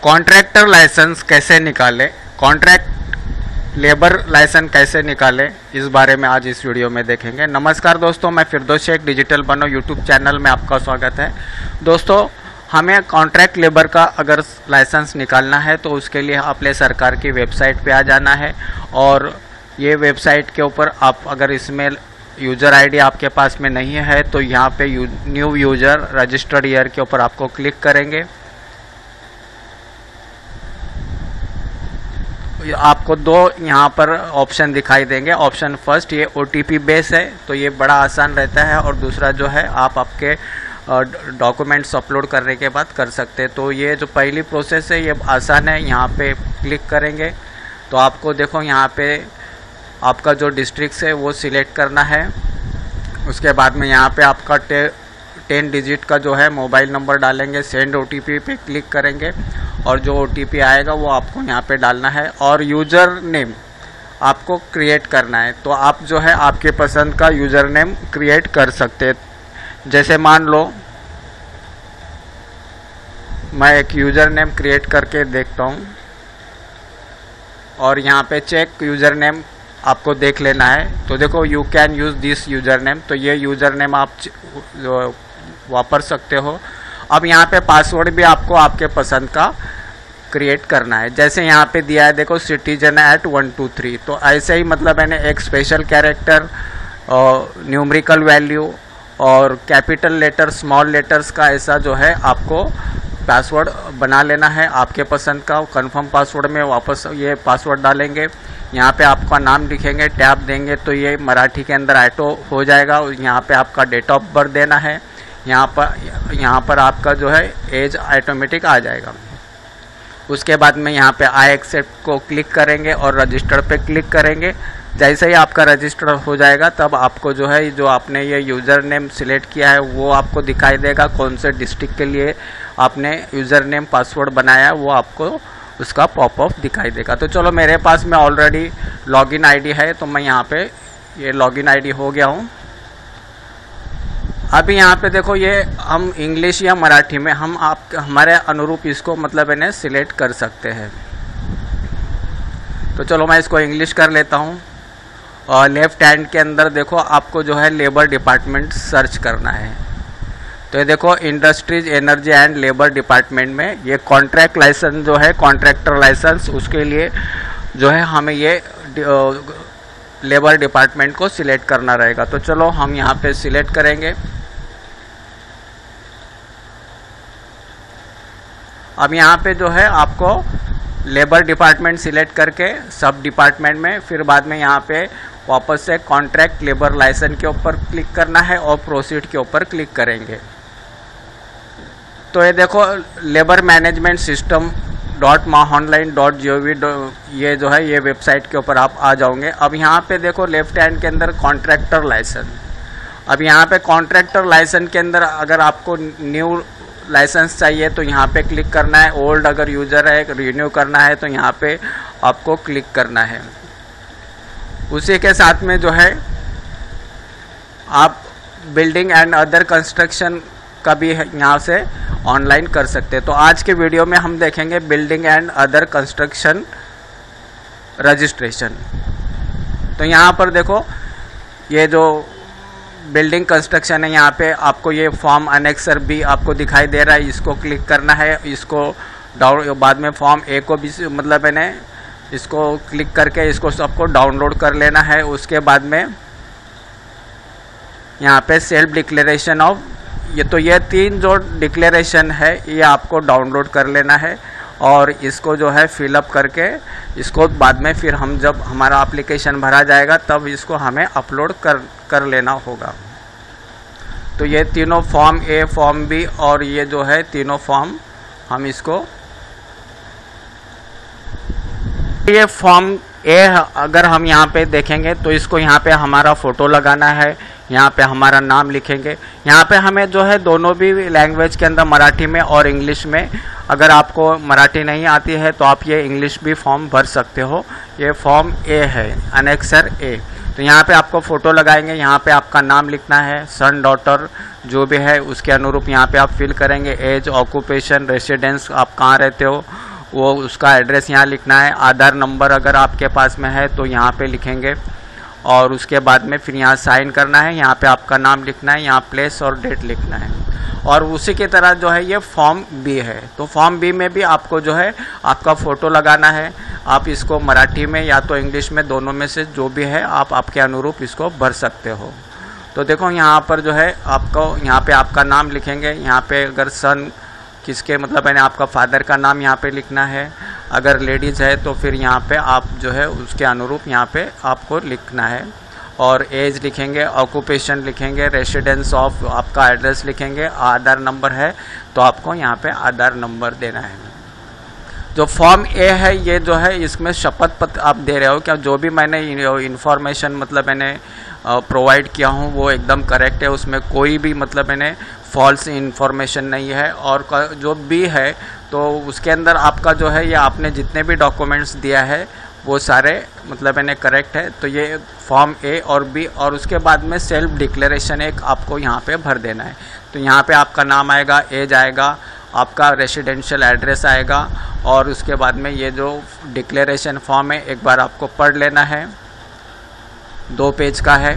Contractor licence कैसे निकालें, contract labour licence कैसे निकालें, इस बारे में आज इस वीडियो में देखेंगे। नमस्कार दोस्तों, मैं फिरदौस शेख डिजिटल बनो यूट्यूब चैनल में आपका स्वागत है। दोस्तों, हमें कॉन्ट्रैक्ट लेबर का अगर लाइसेंस निकालना है तो उसके लिए अपने सरकार की वेबसाइट पे आ जाना है और ये वेबसाइट के ऊपर आप अगर इसमें यूज़र आईडी आपके पास में नहीं है तो यहाँ पे न्यू यूज़र रजिस्टर्ड ईयर के ऊपर आपको क्लिक करेंगे। आपको दो यहाँ पर ऑप्शन दिखाई देंगे। ऑप्शन फर्स्ट ये OTP बेस है तो ये बड़ा आसान रहता है, और दूसरा जो है आप आपके डॉक्यूमेंट्स अपलोड करने के बाद कर सकते हैं। तो ये जो पहली प्रोसेस है ये आसान है। यहाँ पे क्लिक करेंगे तो आपको देखो यहाँ पे आपका जो डिस्ट्रिक्ट है वो सिलेक्ट करना है। उसके बाद में यहाँ पे आपका 10 डिजिट का जो है मोबाइल नंबर डालेंगे, सेंड OTP पे क्लिक करेंगे और जो OTP आएगा वो आपको यहाँ पे डालना है और यूज़र नेम आपको क्रिएट करना है। तो आप जो है आपके पसंद का यूज़र नेम क्रिएट कर सकते हैं। जैसे मान लो मैं एक यूज़र नेम क्रिएट करके देखता हूँ और यहाँ पे चेक यूज़र नेम आपको देख लेना है। तो देखो you can use this user name, तो ये यूज़र नेम आप वापर सकते हो। अब यहाँ पे पासवर्ड भी आपको आपके पसंद का क्रिएट करना है। जैसे यहाँ पे दिया है देखो citizen@123, तो ऐसे ही मतलब मैंने एक स्पेशल कैरेक्टर और न्यूमेरिकल वैल्यू और कैपिटल लेटर स्मॉल लेटर्स का ऐसा जो है आपको पासवर्ड बना लेना है आपके पसंद का। कंफर्म पासवर्ड में वापस ये पासवर्ड डालेंगे, यहाँ पे आपका नाम लिखेंगे, टैब देंगे तो ये मराठी के अंदर ऑटो हो जाएगा। यहाँ पे आपका डेट ऑफ बर्थ देना है, यहाँ पर आपका जो है एज ऑटोमेटिक आ जाएगा। उसके बाद में यहाँ पे आई एक्सेप्ट को क्लिक करेंगे और रजिस्टर पे क्लिक करेंगे। जैसे ही आपका रजिस्टर हो जाएगा तब आपको जो है जो आपने ये यूज़र नेम सिलेक्ट किया है वो आपको दिखाई देगा। कौन से डिस्ट्रिक्ट के लिए आपने यूज़र नेम पासवर्ड बनाया है वो आपको उसका पॉपअप दिखाई देगा। तो चलो मेरे पास में ऑलरेडी लॉगिन आईडी है तो मैं यहाँ पे ये लॉगिन आईडी हो गया हूँ। अभी यहाँ पे देखो ये हम इंग्लिश या मराठी में हम हमारे अनुरूप इसको मतलब इन्हें सिलेक्ट कर सकते हैं। तो चलो मैं इसको इंग्लिश कर लेता हूँ और लेफ्ट हैंड के अंदर देखो आपको जो है लेबर डिपार्टमेंट सर्च करना है। तो ये देखो industries energy and labour department में ये कॉन्ट्रैक्ट लाइसेंस जो है कॉन्ट्रैक्टर लाइसेंस उसके लिए जो है हमें ये लेबर डिपार्टमेंट को सिलेक्ट करना रहेगा। तो चलो हम यहाँ पे सिलेक्ट करेंगे। अब यहाँ पे जो है आपको लेबर डिपार्टमेंट सिलेक्ट करके सब डिपार्टमेंट में फिर बाद में यहाँ पे वापस से कॉन्ट्रैक्ट लेबर लाइसेंस के ऊपर क्लिक करना है और प्रोसीड के ऊपर क्लिक करेंगे। तो ये देखो लेबर मैनेजमेंट सिस्टम .mahonline.gov ये जो है ये वेबसाइट के ऊपर आप आ जाओगे। अब यहाँ पे देखो लेफ्ट हैंड के अंदर कॉन्ट्रैक्टर लाइसेंस। अब यहाँ पे कॉन्ट्रैक्टर लाइसेंस के अंदर अगर आपको न्यू लाइसेंस चाहिए तो यहाँ पे क्लिक करना है। ओल्ड अगर यूज़र है रिन्यू करना है तो यहाँ पे आपको क्लिक करना है। उसी के साथ में जो है आप बिल्डिंग एंड अदर कंस्ट्रक्शन का भी यहाँ से ऑनलाइन कर सकते हैं। तो आज के वीडियो में हम देखेंगे building and other construction registration. तो यहाँ पर देखो ये जो बिल्डिंग कंस्ट्रक्शन है यहाँ पे आपको ये फॉर्म अनेक्सर भी आपको दिखाई दे रहा है, इसको क्लिक करना है। इसको बाद में फॉर्म ए को भी मतलब मैंने इसको क्लिक करके इसको सबको डाउनलोड कर लेना है। उसके बाद में यहाँ पे सेल्फ डिक्लेरेशन ऑफ ये 3 जो डिक्लेरेशन है ये आपको डाउनलोड कर लेना है और इसको जो है फिलअप करके इसको बाद में फिर हम जब हमारा एप्लीकेशन भरा जाएगा तब इसको हमें अपलोड कर लेना होगा। तो ये तीनों फॉर्म ए, फॉर्म बी और ये जो है तीनों फॉर्म हम इसको ये फॉर्म ए अगर हम यहाँ पे देखेंगे तो इसको यहाँ पे हमारा फ़ोटो लगाना है, यहाँ पे हमारा नाम लिखेंगे। यहाँ पे हमें जो है दोनों भी लैंग्वेज के अंदर मराठी में और इंग्लिश में, अगर आपको मराठी नहीं आती है तो आप ये इंग्लिश भी फॉर्म भर सकते हो। ये फॉर्म ए है, अनेक्सर ए। तो यहाँ पे आपको फ़ोटो लगाएंगे, यहाँ पे आपका नाम लिखना है, सन डॉटर जो भी है उसके अनुरूप यहाँ पे आप फिल करेंगे। एज, ऑक्यूपेशन, रेसिडेंस, आप कहाँ रहते हो, वो उसका एड्रेस यहाँ लिखना है। आधार नंबर अगर आपके पास में है तो यहाँ पे लिखेंगे, और उसके बाद में फिर यहाँ साइन करना है, यहाँ पे आपका नाम लिखना है, यहाँ प्लेस और डेट लिखना है। और उसी की तरह जो है ये फॉर्म बी है, तो फॉर्म बी में भी आपको जो है आपका फ़ोटो लगाना है। आप इसको मराठी में या तो इंग्लिश में, दोनों में से जो भी है आप आपके अनुरूप इसको भर सकते हो। तो देखो यहाँ पर जो है आपको यहाँ पे आपका नाम लिखेंगे, यहाँ पे अगर सन किसके मतलब यानी आपका फादर का नाम यहाँ पे लिखना है, अगर लेडीज़ है तो फिर यहाँ पे आप जो है उसके अनुरूप यहाँ पे आपको लिखना है। और एज लिखेंगे, ऑक्यूपेशन लिखेंगे, रेसिडेंस ऑफ आपका एड्रेस लिखेंगे, आधार नंबर है तो आपको यहाँ पे आधार नंबर देना है। जो फॉर्म ए है ये जो है इसमें शपथ पत्र आप दे रहे हो क्या जो भी मैंने इन्फॉर्मेशन मतलब मैंने प्रोवाइड किया हूँ वो एकदम करेक्ट है, उसमें कोई भी मतलब मैंने फॉल्स इन्फॉर्मेशन नहीं है। और जो बी है तो उसके अंदर आपका जो है ये आपने जितने भी डॉक्यूमेंट्स दिया है वो सारे मतलब मैंने करेक्ट है। तो ये फॉर्म ए और बी, और उसके बाद में सेल्फ डिक्लेरेशन एक आपको यहाँ पे भर देना है। तो यहाँ पे आपका नाम आएगा, एज आएगा, आपका रेसिडेंशियल एड्रेस आएगा, और उसके बाद में ये जो डिक्लेरेशन फॉर्म है एक बार आपको पढ़ लेना है, 2 पेज का है।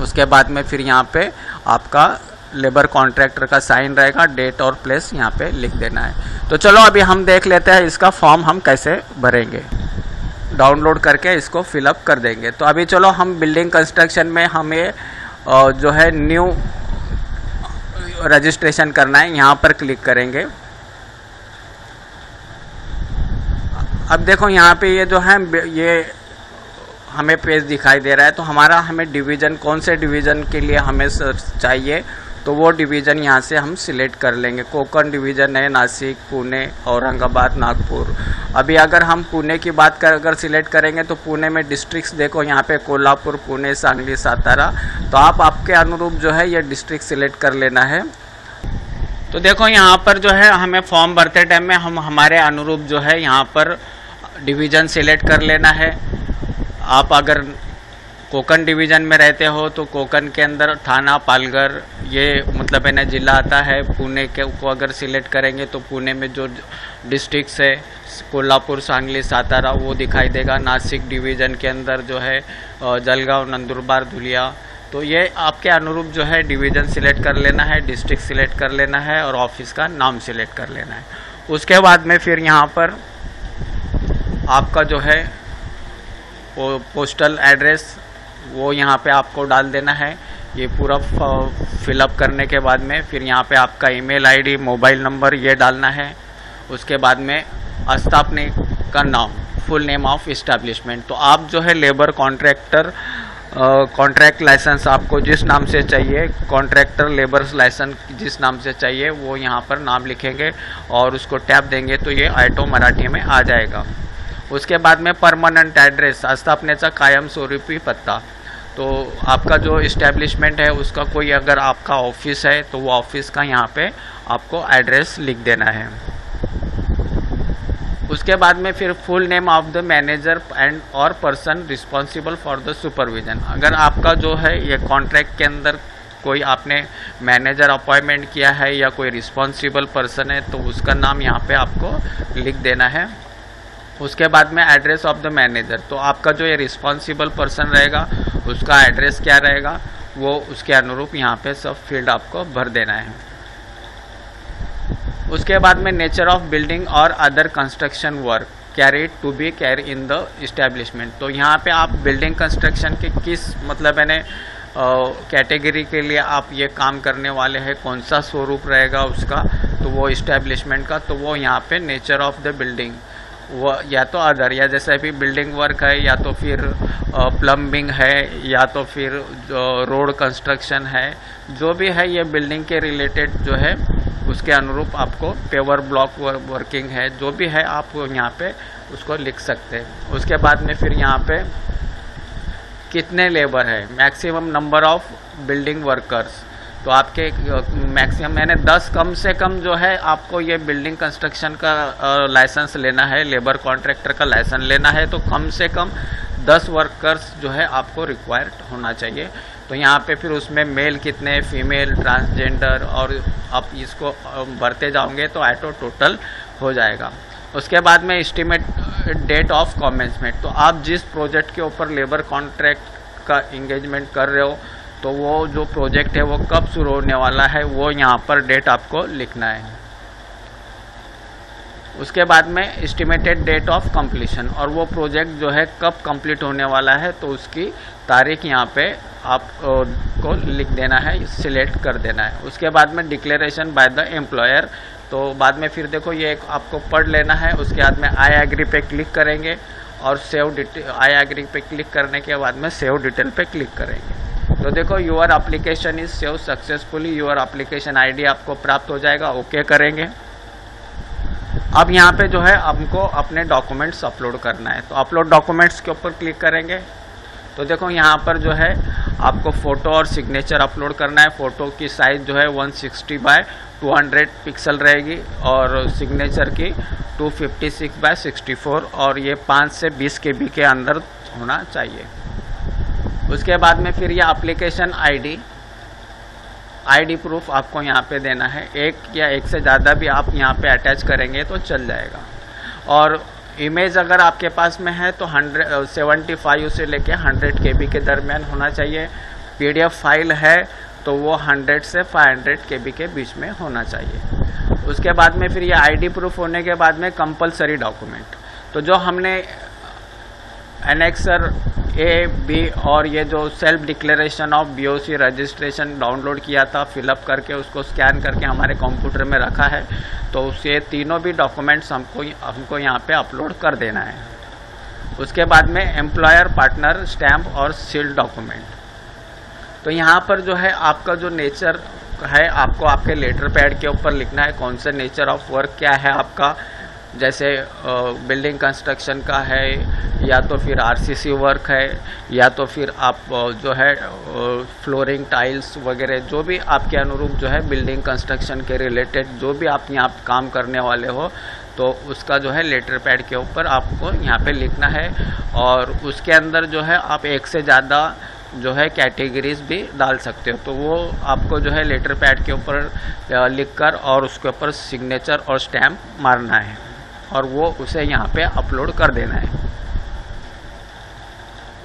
उसके बाद में फिर यहाँ पे आपका लेबर कॉन्ट्रैक्टर का साइन रहेगा, डेट और प्लेस यहाँ पे लिख देना है। तो चलो अभी हम देख लेते हैं इसका फॉर्म हम कैसे भरेंगे। डाउनलोड करके इसको फिलअप कर देंगे। तो अभी चलो हम बिल्डिंग कंस्ट्रक्शन में हमें जो है न्यू रजिस्ट्रेशन करना है, यहाँ पर क्लिक करेंगे। अब देखो यहाँ पे ये जो है ये हमें पेज दिखाई दे रहा है। तो हमें डिवीज़न कौन से डिवीज़न के लिए हमें चाहिए तो वो डिवीज़न यहाँ से हम सिलेक्ट कर लेंगे। कोकण डिवीज़न है, नासिक, पुणे, औरंगाबाद, नागपुर। अभी अगर हम पुणे की बात अगर सिलेक्ट करेंगे तो पुणे में डिस्ट्रिक्ट्स देखो यहाँ पे कोल्हापुर, पुणे, सांगली, सातारा। तो आप आपके अनुरूप जो है ये डिस्ट्रिक्ट सिलेक्ट कर लेना है। तो देखो यहाँ पर जो है हमें फॉर्म भरते टाइम में हम हमारे अनुरूप जो है यहाँ पर डिवीज़न सिलेक्ट कर लेना है। आप अगर कोकण डिवीज़न में रहते हो तो कोकण के अंदर थाना, पालघर ये मतलब है ना जिला आता है। पुणे के को अगर सिलेक्ट करेंगे तो पुणे में जो डिस्ट्रिक्ट्स है कोल्हापुर, सांगली, सातारा वो दिखाई देगा। नासिक डिवीज़न के अंदर जो है जलगांव, नंदुरबार, धुलिया। तो ये आपके अनुरूप जो है डिवीज़न सिलेक्ट कर लेना है, डिस्ट्रिक्ट सिलेक्ट कर लेना है और ऑफिस का नाम सिलेक्ट कर लेना है। उसके बाद में फिर यहाँ पर आपका जो है पोस्टल एड्रेस वो यहाँ पे आपको डाल देना है। ये पूरा फिलअप करने के बाद में फिर यहाँ पे आपका ईमेल आईडी, मोबाइल नंबर ये डालना है। उसके बाद में स्थापना का नाम, फुल नेम ऑफ इस्टेब्लिशमेंट। तो आप जो है लेबर कॉन्ट्रैक्टर कॉन्ट्रैक्ट लाइसेंस आपको जिस नाम से चाहिए, कॉन्ट्रैक्टर लेबर लाइसेंस जिस नाम से चाहिए वो यहाँ पर नाम लिखेंगे और उसको टैप देंगे तो ये ऑटो मराठी में आ जाएगा। उसके बाद में परमानेंट एड्रेस, स्थापनेचा कायमस्वरूपी पत्ता। तो आपका जो इस्टेब्लिशमेंट है उसका कोई अगर आपका ऑफिस है तो वो ऑफिस का यहाँ पे आपको एड्रेस लिख देना है। उसके बाद में फिर full name of the manager and और person responsible for the supervision. अगर आपका जो है ये कॉन्ट्रैक्ट के अंदर कोई आपने मैनेजर अपॉइंटमेंट किया है या कोई रिस्पॉन्सिबल पर्सन है तो उसका नाम यहाँ पे आपको लिख देना है। उसके बाद में एड्रेस ऑफ द मैनेजर, तो आपका जो ये रिस्पॉन्सिबल पर्सन रहेगा उसका एड्रेस क्या रहेगा वो उसके अनुरूप यहाँ पे सब फील्ड आपको भर देना है। उसके बाद में नेचर ऑफ बिल्डिंग और other construction work carried to be carry in the establishment. तो यहाँ पे आप बिल्डिंग कंस्ट्रक्शन के किस मतलब मैंने कैटेगरी के लिए आप ये काम करने वाले हैं, कौन सा स्वरूप रहेगा उसका, तो वो इस्टेब्लिशमेंट का, तो वो यहाँ पे नेचर ऑफ द बिल्डिंग वो या तो अदर, या जैसे अभी बिल्डिंग वर्क है या तो फिर प्लम्बिंग है या तो फिर रोड कंस्ट्रक्शन है, जो भी है ये बिल्डिंग के रिलेटेड जो है उसके अनुरूप आपको पेवर ब्लॉक वर्किंग है, जो भी है आप यहाँ पे उसको लिख सकते हैं। उसके बाद में फिर यहाँ पे कितने लेबर है, maximum number of building workers. तो आपके मैक्सिमम मैंने 10 कम से कम जो है आपको ये बिल्डिंग कंस्ट्रक्शन का लाइसेंस लेना है, लेबर कॉन्ट्रैक्टर का लाइसेंस लेना है, तो कम से कम 10 वर्कर्स जो है आपको रिक्वायर्ड होना चाहिए। तो यहाँ पे फिर उसमें मेल कितने, फीमेल, ट्रांसजेंडर, और आप इसको भरते जाओगे तो ऑटो टोटल हो जाएगा। उसके बाद में एस्टिमेट डेट ऑफ कमेंसमेंट, तो आप जिस प्रोजेक्ट के ऊपर लेबर कॉन्ट्रैक्ट का इंगेजमेंट कर रहे हो तो वो जो प्रोजेक्ट है वो कब शुरू होने वाला है वो यहाँ पर डेट आपको लिखना है। उसके बाद में एस्टिमेटेड डेट ऑफ कंप्लीशन, और वो प्रोजेक्ट जो है कब कंप्लीट होने वाला है तो उसकी तारीख यहाँ पे आप को लिख देना है, सिलेक्ट कर देना है। उसके बाद में डिक्लेरेशन बाय द एम्प्लॉयर, तो बाद में फिर देखो ये एक आपको पढ़ लेना है। उसके बाद में आई एग्री पे क्लिक करेंगे और सेव डिटेल, आई एग्री पे क्लिक करने के बाद में सेव डिटेल पे क्लिक करेंगे। तो देखो your application is save successfully, your application ID आपको प्राप्त हो जाएगा। ओके करेंगे। अब यहाँ पे जो है हमको अपने डॉक्यूमेंट्स अपलोड करना है, तो अपलोड डॉक्यूमेंट्स के ऊपर क्लिक करेंगे। तो देखो यहाँ पर जो है आपको फ़ोटो और सिग्नेचर अपलोड करना है। फ़ोटो की साइज़ जो है 160 बाय 200 पिक्सल रहेगी और सिग्नेचर की 256 बाय 64, और ये 5 से 20 KB के अंदर होना चाहिए। उसके बाद में फिर ये एप्लीकेशन आईडी प्रूफ आपको यहाँ पे देना है। एक या एक से ज़्यादा भी आप यहाँ पे अटैच करेंगे तो चल जाएगा। और इमेज अगर आपके पास में है तो 75 से लेके 100 KB के दरमियान होना चाहिए। PDF फाइल है तो वो 100 से 500 KB के बीच में होना चाहिए। उसके बाद में फिर ये आईडी प्रूफ होने के बाद में कंपलसरी डॉक्यूमेंट, तो जो हमने एनेक्सर A, B और ये जो self declaration of BOC registration download किया था, फिलअप करके उसको स्कैन करके हमारे कंप्यूटर में रखा है, तो उसे तीनों भी डॉक्यूमेंट्स हमको यहाँ पे अपलोड कर देना है। उसके बाद में एम्प्लॉयर पार्टनर स्टैम्प और सील्ड डॉक्यूमेंट, तो यहाँ पर जो है आपका जो नेचर है आपको आपके लेटर पैड के ऊपर लिखना है, कौन सा नेचर ऑफ वर्क क्या है आपका, जैसे बिल्डिंग कंस्ट्रक्शन का है या तो फिर RCC वर्क है या तो फिर आप जो है फ्लोरिंग टाइल्स वगैरह, जो भी आपके अनुरूप जो है बिल्डिंग कंस्ट्रक्शन के रिलेटेड जो भी आप यहाँ काम करने वाले हो तो उसका जो है लेटर पैड के ऊपर आपको यहाँ पे लिखना है। और उसके अंदर जो है आप एक से ज़्यादा जो है कैटेगरीज भी डाल सकते हो, तो वो आपको जो है लेटर पैड के ऊपर लिखकर और उसके ऊपर सिग्नेचर और स्टैम्प मारना है और वो उसे यहाँ पे अपलोड कर देना है।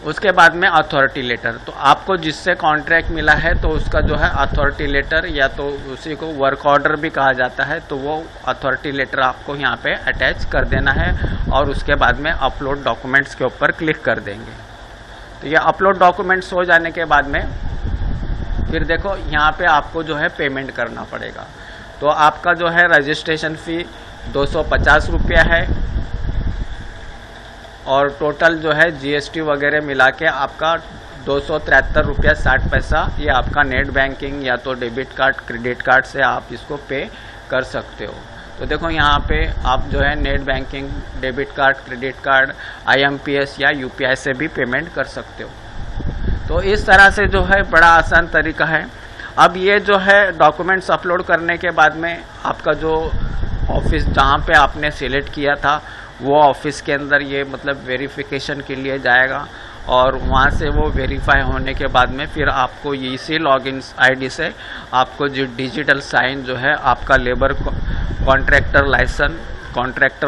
उसके बाद में अथॉरिटी लेटर, तो आपको जिससे कॉन्ट्रैक्ट मिला है तो उसका जो है अथॉरिटी लेटर या तो उसी को वर्क ऑर्डर भी कहा जाता है, तो वो अथॉरिटी लेटर आपको यहाँ पे अटैच कर देना है और उसके बाद में अपलोड डॉक्यूमेंट्स के ऊपर क्लिक कर देंगे। तो ये अपलोड डॉक्यूमेंट्स हो जाने के बाद में फिर देखो यहाँ पे आपको जो है पेमेंट करना पड़ेगा। तो आपका जो है रजिस्ट्रेशन फ़ी 250 रुपया है और टोटल जो है GST वगैरह मिला के आपका 273 रुपया 60 पैसा, ये आपका नेट बैंकिंग या तो डेबिट कार्ड क्रेडिट कार्ड से आप इसको पे कर सकते हो। तो देखो यहाँ पे आप जो है net banking, debit card, credit card, IMPS या UPI से भी पेमेंट कर सकते हो। तो इस तरह से जो है बड़ा आसान तरीका है। अब ये जो है डॉक्यूमेंट्स अपलोड करने के बाद में आपका जो ऑफिस जहाँ पे आपने सिलेक्ट किया था वो ऑफिस के अंदर ये मतलब वेरिफिकेशन के लिए जाएगा और वहाँ से वो वेरीफाई होने के बाद में फिर आपको इसी लॉगिन ID से आपको जो डिजिटल साइन जो है आपका लेबर कॉन्ट्रैक्टर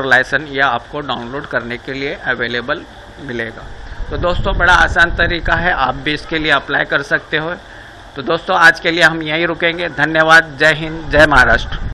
लाइसेंस या आपको डाउनलोड करने के लिए अवेलेबल मिलेगा। तो दोस्तों बड़ा आसान तरीका है, आप भी इसके लिए अप्लाई कर सकते हो। तो दोस्तों आज के लिए हम यहीं रुकेंगे। धन्यवाद। जय हिंद, जय महाराष्ट्र।